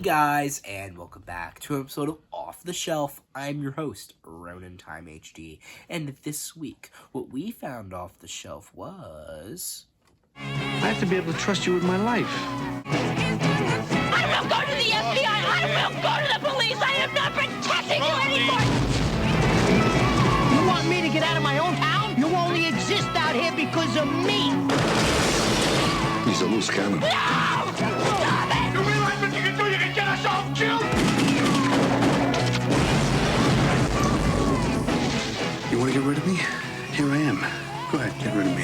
guys, and welcome back to an episode of Off the Shelf. I'm your host, Ronan Time HD, and this week, what we found off the shelf was... I have to be able to trust you with my life. I will go to the FBI! I will go to the police! I am not protecting you anymore! You want me to get out of my own town? You only exist out here because of me! He's a loose cannon. No! Stop it! You realize what you can do? You can get us all killed! You want to get rid of me? Here I am. Go ahead, get rid of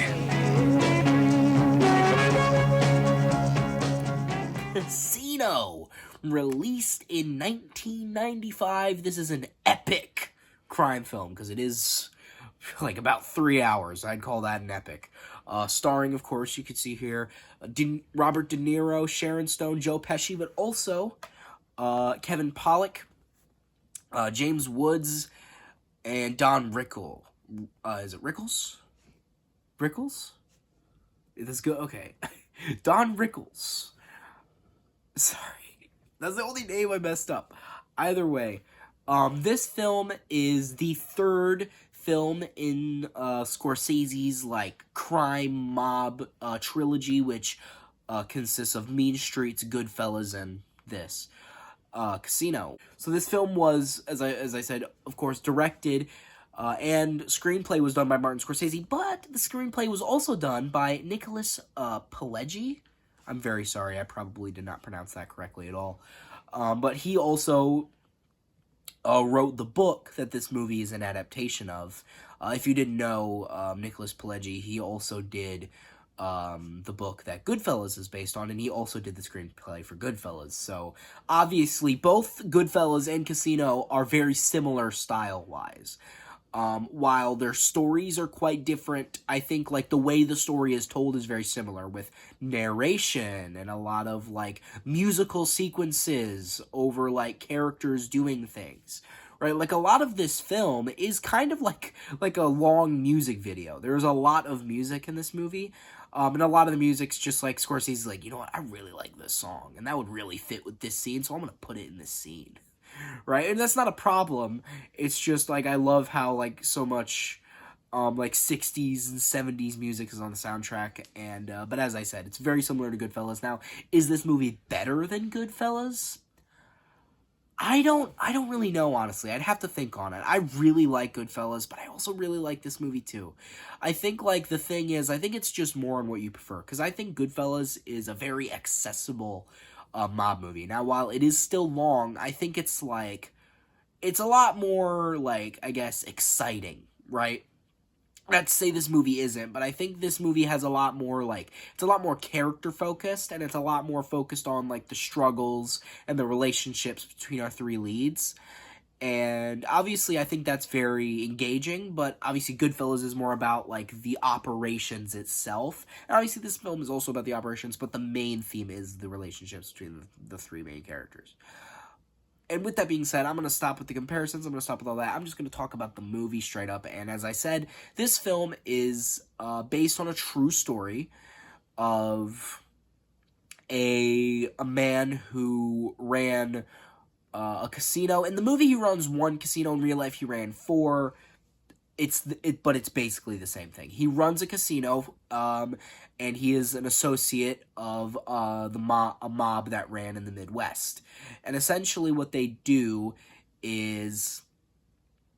me. Casino, released in 1995. This is an epic crime film, because it is like about 3 hours. I'd call that an epic. Starring, of course, you can see here, Robert De Niro, Sharon Stone, Joe Pesci, but also Kevin Pollak, James Woods, and Don Rickles. Is it Rickles? Rickles? Is this good? Okay. Don Rickles. Sorry. That's the only name I messed up. Either way, this film is the third film in Scorsese's like crime mob trilogy, which consists of Mean Streets, Goodfellas, and this Casino. So this film was, as I said, of course, directed and screenplay was done by Martin Scorsese, but the screenplay was also done by Nicholas Pileggi. I'm very sorry, I probably did not pronounce that correctly at all. But he also wrote the book that this movie is an adaptation of. If you didn't know, Nicholas Pileggi, he also did the book that Goodfellas is based on, and he also did the screenplay for Goodfellas. So, obviously, both Goodfellas and Casino are very similar style-wise. While their stories are quite different, I think, like, the way the story is told is very similar, with narration and a lot of, like, musical sequences over, like, characters doing things, right? Like, a lot of this film is kind of like a long music video. There's a lot of music in this movie, and a lot of the music's just, like, Scorsese's like, you know what, I really like this song, and that would really fit with this scene, so I'm gonna put it in this scene. Right, and that's not a problem. It's just, like, I love how, like, so much, like, 60s and 70s music is on the soundtrack, and, but as I said, it's very similar to Goodfellas. Now, is this movie better than Goodfellas? I don't really know, honestly. I'd have to think on it. I really like Goodfellas, but I also really like this movie, too. I think, like, the thing is, I think it's just more on what you prefer, because I think Goodfellas is a very accessible mob movie. Now, while it is still long, I think it's like, it's a lot more, like, I guess, exciting, right? Not to say this movie isn't, but I think this movie has a lot more, like, it's a lot more character-focused, and it's a lot more focused on, like, the struggles and the relationships between our three leads. And obviously, I think that's very engaging, but obviously Goodfellas is more about, like, the operations itself. And obviously this film is also about the operations, but the main theme is the relationships between the three main characters. And with that being said, I'm going to stop with the comparisons, I'm going to stop with all that, I'm just going to talk about the movie straight up. And as I said, this film is based on a true story of a man who ran a casino. In the movie, he runs one casino. In real life, he ran four. But it's basically the same thing. He runs a casino, and he is an associate of a mob that ran in the Midwest. And essentially, what they do is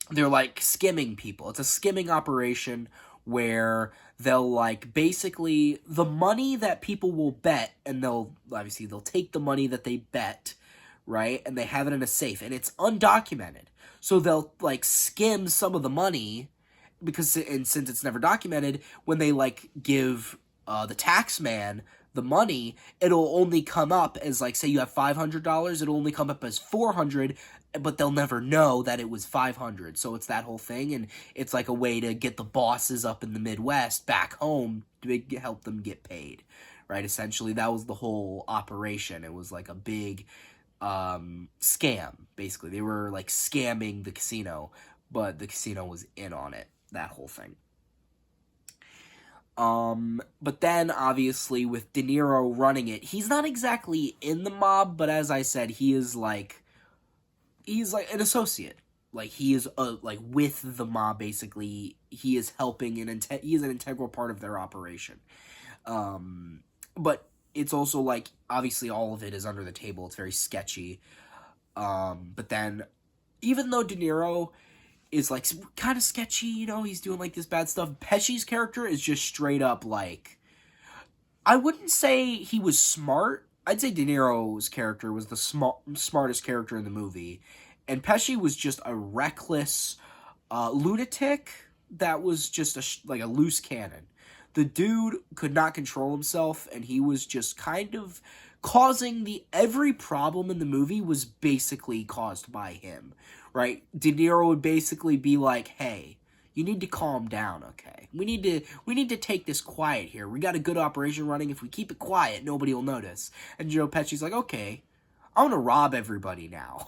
they're like skimming people. It's a skimming operation where they'll like basically the money that people will bet, and they'll take the money that they bet, right? And they have it in a safe, and it's undocumented. So they'll, like, skim some of the money, since it's never documented, when they, like, give the tax man the money, it'll only come up as, like, say you have $500, it'll only come up as $400, but they'll never know that it was $500. So it's that whole thing, and it's, like, a way to get the bosses up in the Midwest back home to help them get paid, right? Essentially, that was the whole operation. It was, like, a big scam, basically. They were, like, scamming the casino, but the casino was in on it, that whole thing. But then, obviously, with De Niro running it, he's not exactly in the mob, but as I said, he's like an associate. Like, he is, like, with the mob, basically. He is helping, he is an integral part of their operation. But it's also, like, obviously all of it is under the table. It's very sketchy. But then, even though De Niro is, like, kind of sketchy, you know, he's doing, like, this bad stuff, Pesci's character is just straight up, like, I wouldn't say he was smart. I'd say De Niro's character was the smartest character in the movie, and Pesci was just a reckless lunatic that was just like a loose cannon. The dude could not control himself, and he was just kind of causing every problem in the movie was basically caused by him, right? De Niro would basically be like, hey, you need to calm down, okay? We need to take this quiet here. We got a good operation running. If we keep it quiet, nobody will notice. And Joe Pesci's like, okay, I want to rob everybody now.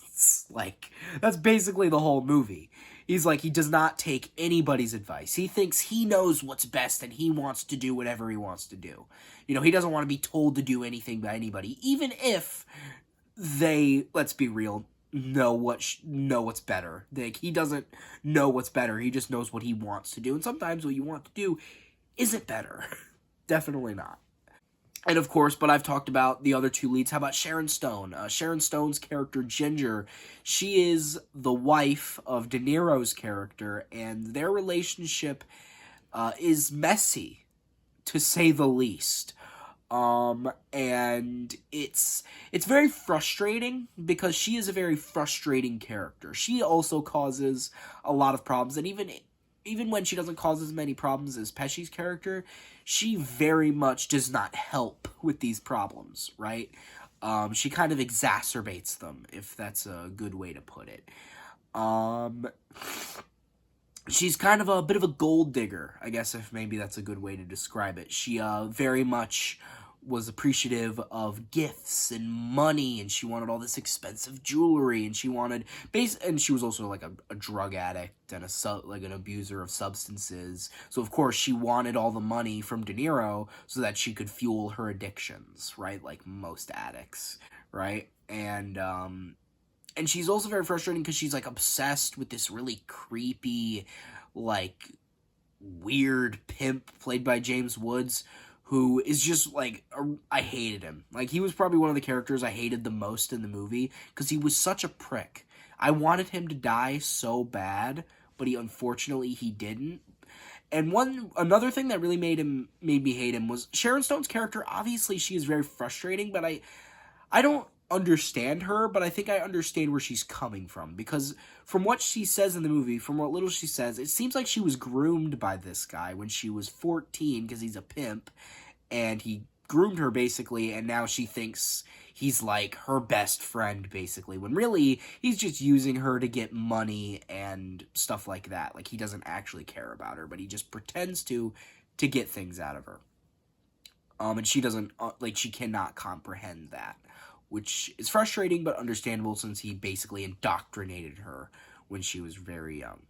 It's like, that's basically the whole movie. He's like, he does not take anybody's advice. He thinks he knows what's best and he wants to do whatever he wants to do. You know, he doesn't want to be told to do anything by anybody, even if they, let's be real, know what's better. Like, he doesn't know what's better. He just knows what he wants to do. And sometimes what you want to do isn't better. Definitely not. And of course, but I've talked about the other two leads. How about Sharon Stone? Sharon Stone's character, Ginger, she is the wife of De Niro's character, and their relationship is messy, to say the least. And it's very frustrating because she is a very frustrating character. She also causes a lot of problems, and even when she doesn't cause as many problems as Pesci's character, she very much does not help with these problems, right? She kind of exacerbates them, if that's a good way to put it. She's kind of a bit of a gold digger, I guess, if maybe that's a good way to describe it. She very much was appreciative of gifts and money, and she wanted all this expensive jewelry, and she wanted and she was also like a drug addict and an abuser of substances. So of course she wanted all the money from De Niro so that she could fuel her addictions, right? Like most addicts, right? And she's also very frustrating because she's like obsessed with this really creepy, like weird pimp played by James Woods, who is just, like, I hated him. Like, he was probably one of the characters I hated the most in the movie, because he was such a prick. I wanted him to die so bad, but unfortunately he didn't. And another thing that really made me hate him was Sharon Stone's character. Obviously, she is very frustrating, but I don't understand her, but I think I understand where she's coming from, because from what she says in the movie, from what little she says, it seems like she was groomed by this guy when she was 14, because he's a pimp, and he groomed her basically, and now she thinks he's like her best friend basically, when really he's just using her to get money and stuff like that. Like, he doesn't actually care about her, but he just pretends to get things out of her. And she doesn't, she cannot comprehend that, which is frustrating but understandable since he basically indoctrinated her when she was very young.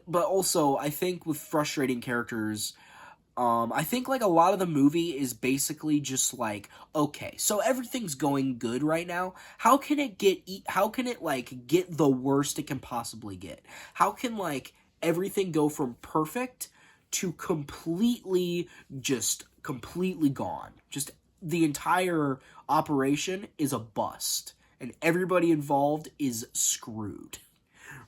But also, I think with frustrating characters, I think, like, a lot of the movie is basically just like, okay, so everything's going good right now. How can it get the worst it can possibly get? How can, like, everything go from perfect to completely gone? Just the entire operation is a bust, and everybody involved is screwed,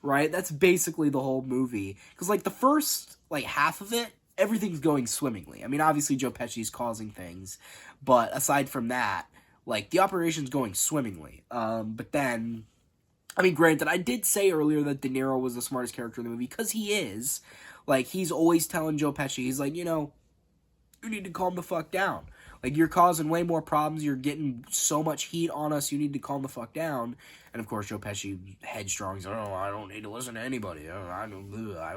right? That's basically the whole movie, because, like, the first, like, half of it, everything's going swimmingly. I mean, obviously Joe Pesci's causing things, but aside from that, like, the operation's going swimmingly. But then, I mean, granted, I did say earlier that De Niro was the smartest character in the movie, because he is. Like, he's always telling Joe Pesci, he's like, you know, you need to calm the fuck down. Like, you're causing way more problems. You're getting so much heat on us. You need to calm the fuck down. And, of course, Joe Pesci, headstrong, he's like, oh, I don't need to listen to anybody. I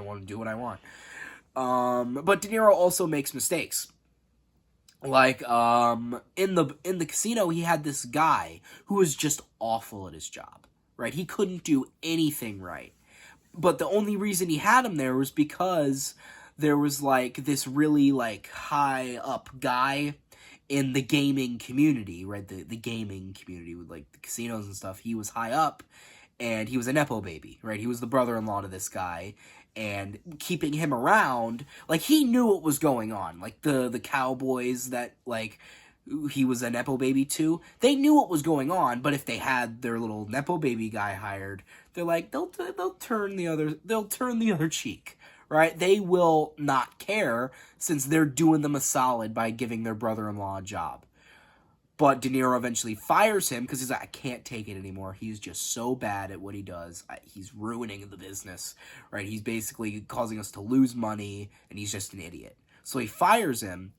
want to do what I want. But De Niro also makes mistakes. Like, in the casino, he had this guy who was just awful at his job, right? He couldn't do anything right. But the only reason he had him there was because there was, like, this really, like, high-up guy in the gaming community, right? The gaming community with, like, the casinos and stuff. He was high up, and he was a Nepo baby, right? He was the brother-in-law to this guy, and keeping him around, like, he knew what was going on. Like, the cowboys that, like, he was a Nepo baby to, they knew what was going on, but if they had their little Nepo baby guy hired, they're like, they'll turn the other cheek, right? They will not care, since they're doing them a solid by giving their brother-in-law a job. But De Niro eventually fires him because he's like, I can't take it anymore. He's just so bad at what he does. He's ruining the business, right? He's basically causing us to lose money, and he's just an idiot. So he fires him,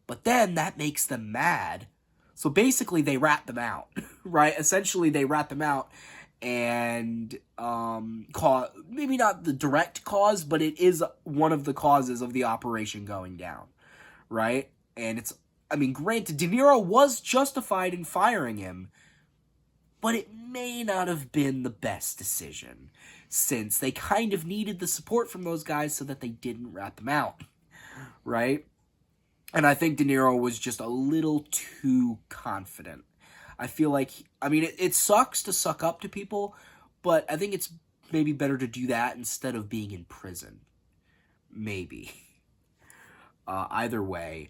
but then that makes them mad. So basically they rat them out, right? Essentially they rat them out, and maybe not the direct cause, but it is one of the causes of the operation going down, right? And it's, I mean, granted, De Niro was justified in firing him, but it may not have been the best decision, since they kind of needed the support from those guys so that they didn't rat them out, right? And I think De Niro was just a little too confident. I feel like, it sucks to suck up to people, but I think it's maybe better to do that instead of being in prison. Maybe. Either way.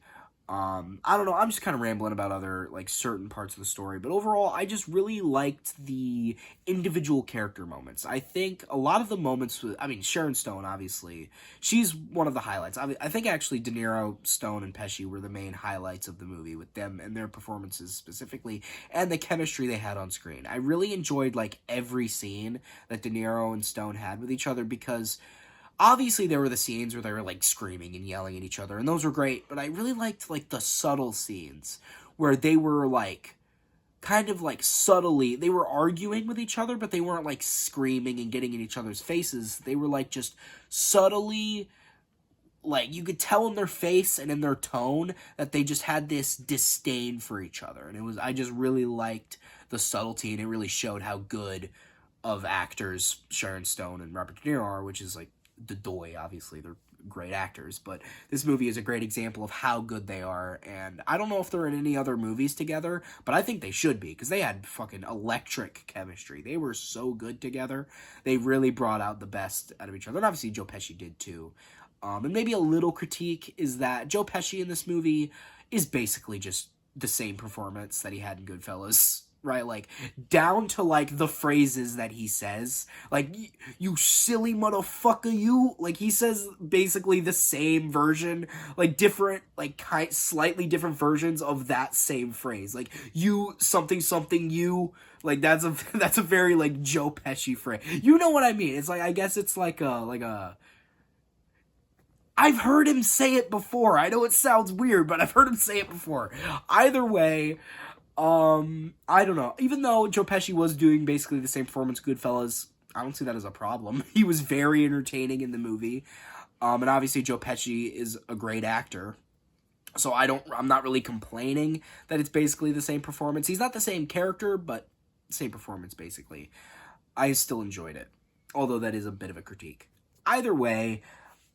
I don't know, I'm just kind of rambling about other, like, certain parts of the story, but overall, I just really liked the individual character moments. I think a lot of the moments with, Sharon Stone, obviously, she's one of the highlights. I think, actually, De Niro, Stone, and Pesci were the main highlights of the movie, with them and their performances specifically, and the chemistry they had on screen. I really enjoyed, like, every scene that De Niro and Stone had with each other, because obviously, there were the scenes where they were, like, screaming and yelling at each other, and those were great, but I really liked, like, the subtle scenes where they were, like, kind of, like, subtly, they were arguing with each other, but they weren't, like, screaming and getting in each other's faces. They were, like, just subtly, like, you could tell in their face and in their tone that they just had this disdain for each other, and I just really liked the subtlety, and it really showed how good of actors Sharon Stone and Robert De Niro are, which is, like, the doy, obviously, they're great actors, but this movie is a great example of how good they are, and I don't know if they're in any other movies together, but I think they should be, because they had fucking electric chemistry. They were so good together. They really brought out the best out of each other, and obviously Joe Pesci did too. And maybe a little critique is that Joe Pesci in this movie is basically just the same performance that he had in Goodfellas, right? Like, down to, like, the phrases that he says. Like, you silly motherfucker, you. Like, he says basically the same version, like, different, like, slightly different versions of that same phrase. Like, you, something, something, you. Like, that's a very, like, Joe Pesci phrase. You know what I mean? It's like, I guess it's like a... I've heard him say it before. I know it sounds weird, but I've heard him say it before. Either way... I don't know. Even though Joe Pesci was doing basically the same performance Goodfellas, I don't see that as a problem. He was very entertaining in the movie. And obviously Joe Pesci is a great actor. So I'm not really complaining that it's basically the same performance. He's not the same character, but same performance basically. I still enjoyed it. Although that is a bit of a critique. Either way,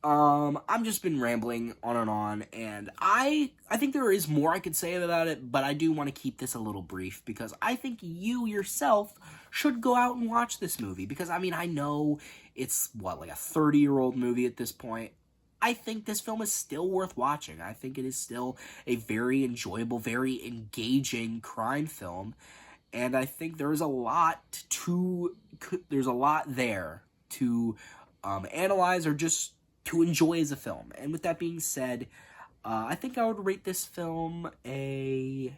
I've just been rambling on, and I think there is more I could say about it, but I do want to keep this a little brief, because I think you yourself should go out and watch this movie, because, I know it's, like a 30-year-old movie at this point. I think this film is still worth watching. I think it is still a very enjoyable, very engaging crime film, and I think there's a lot there to analyze or just to enjoy as a film. And with that being said, I think I would rate this film a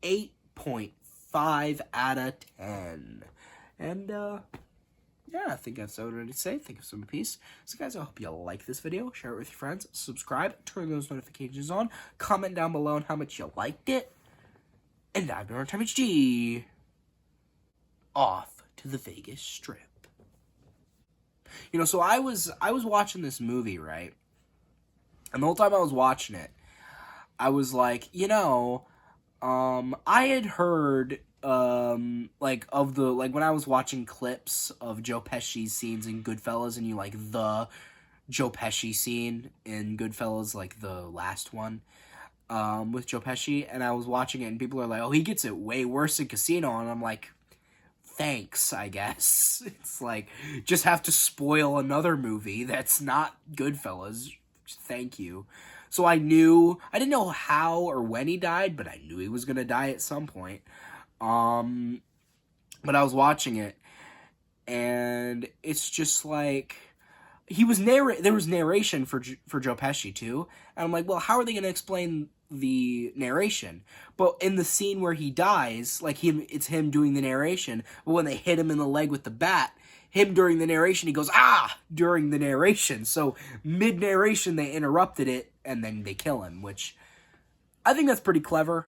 8.5 out of 10. And, yeah, I think that's all I need to say. Thank you so much, peace. So, guys, I hope you like this video. Share it with your friends. Subscribe. Turn those notifications on. Comment down below on how much you liked it. And I've been Time HG. Off to the Vegas Strip. So I was watching this movie, right? And the whole time I was watching it, I was like, I had heard like when I was watching clips of Joe Pesci's scenes in Goodfellas, and you like the Joe Pesci scene in Goodfellas, like the last one, with Joe Pesci, and I was watching it, and people are like, oh, he gets it way worse in Casino, and I'm like, thanks, I guess. It's like, just have to spoil another movie that's not Goodfellas. Thank you. So I didn't know how or when he died, but I knew he was gonna die at some point. But I was watching it, and it's just like, there was narration for Joe Pesci too, and I'm like, well, how are they going to explain the narration? But in the scene where he dies, like, it's him doing the narration, but when they hit him in the leg with the bat, him during the narration, he goes, ah, during the narration. So mid-narration, they interrupted it, and then they kill him, which I think that's pretty clever.